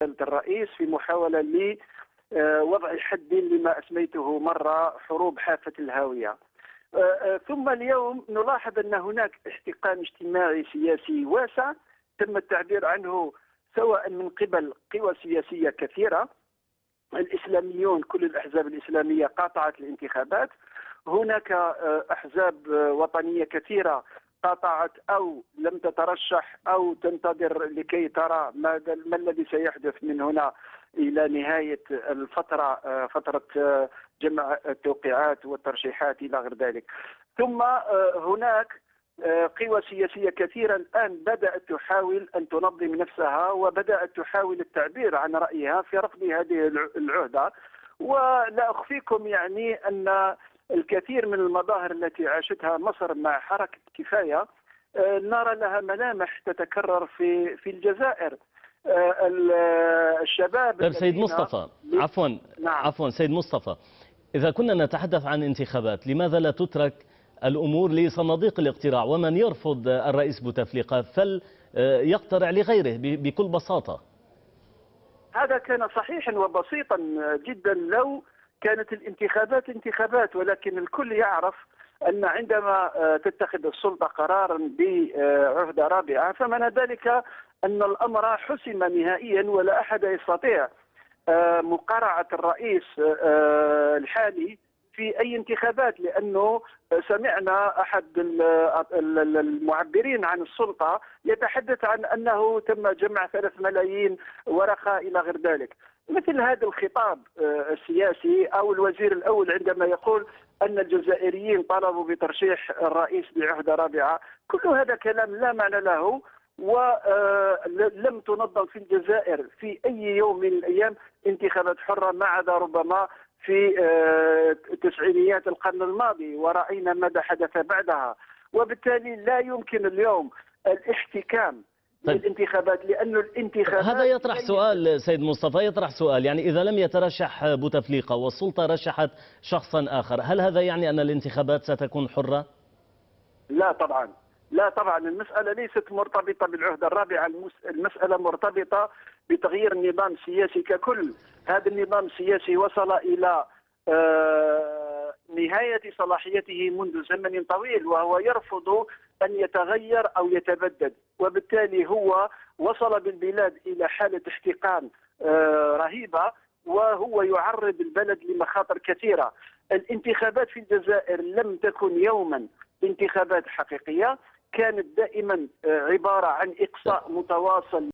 الرئيس في محاولة لوضع حد لما أسميته مرة حروب حافة الهاوية. ثم اليوم نلاحظ أن هناك احتقان اجتماعي سياسي واسع تم التعبير عنه سواء من قبل قوى سياسية كثيرة. الإسلاميون، كل الأحزاب الإسلامية قاطعت الانتخابات. هناك أحزاب وطنية كثيرة قاطعت أو لم تترشح أو تنتظر لكي ترى ما الذي سيحدث من هنا إلى نهاية الفترة، فترة جمع التوقيعات والترشيحات إلى غير ذلك. ثم هناك قوى سياسية كثيرة الآن بدأت تحاول أن تنظم نفسها وبدأت تحاول التعبير عن رأيها في رفض هذه العهدة. ولا أخفيكم يعني أن الكثير من المظاهر التي عاشتها مصر مع حركة كفاية نرى لها ملامح تتكرر في الجزائر. الشباب. طيب سيد مصطفى، عفوا سيد مصطفى، إذا كنا نتحدث عن انتخابات، لماذا لا تترك الأمور لصناديق الاقتراع؟ ومن يرفض الرئيس بوتفليقة فليقترع لغيره بكل بساطة. هذا كان صحيحا وبسيطا جدا لو كانت الانتخابات انتخابات، ولكن الكل يعرف أن عندما تتخذ السلطة قرارا بعهدة رابعة فمعنى ذلك أن الأمر حسم نهائيا ولا أحد يستطيع مقارعة الرئيس الحالي في أي انتخابات، لأنه سمعنا أحد المعبرين عن السلطة يتحدث عن أنه تم جمع 3 ملايين ورقة إلى غير ذلك. مثل هذا الخطاب السياسي أو الوزير الأول عندما يقول أن الجزائريين طلبوا بترشيح الرئيس بعهدة رابعة، كل هذا كلام لا معنى له. ولم تنظم في الجزائر في أي يوم من الأيام انتخابات حرة ما عدا ربما في تسعينيات القرن الماضي، ورأينا ماذا حدث بعدها. وبالتالي لا يمكن اليوم الاحتكام للانتخابات، لأن الانتخابات هذا يطرح سؤال سيد مصطفى، يطرح سؤال، يعني إذا لم يترشح بوتفليقة والسلطة رشحت شخصا آخر، هل هذا يعني أن الانتخابات ستكون حرة؟ لا طبعا، لا طبعا. المسألة ليست مرتبطة بالعهدة الرابعة، المسألة مرتبطة بتغيير النظام السياسي ككل. هذا النظام السياسي وصل إلى نهاية صلاحيته منذ زمن طويل، وهو يرفض أن يتغير أو يتبدد، وبالتالي هو وصل بالبلاد إلى حالة احتقان رهيبة، وهو يعرض البلد لمخاطر كثيرة. الانتخابات في الجزائر لم تكن يوما انتخابات حقيقية، كانت دائما عبارة عن إقصاء متواصل